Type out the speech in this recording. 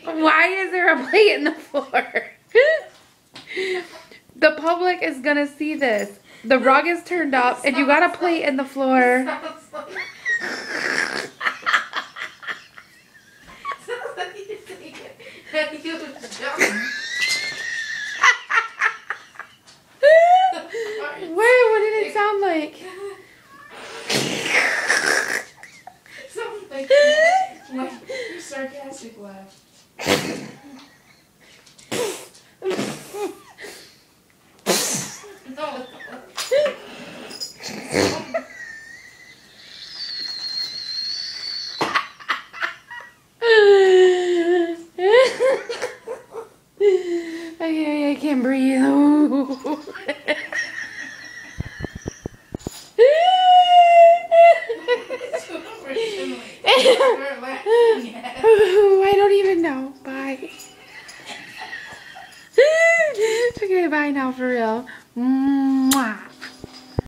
Why is there a plate in the floor? The public is gonna see this. The rug is turned up and you got a plate in the floor. Wait, what did it sound like? Something like your sarcastic laugh. I can't breathe. I don't even know. Bye. Okay, bye now for real. Mwah.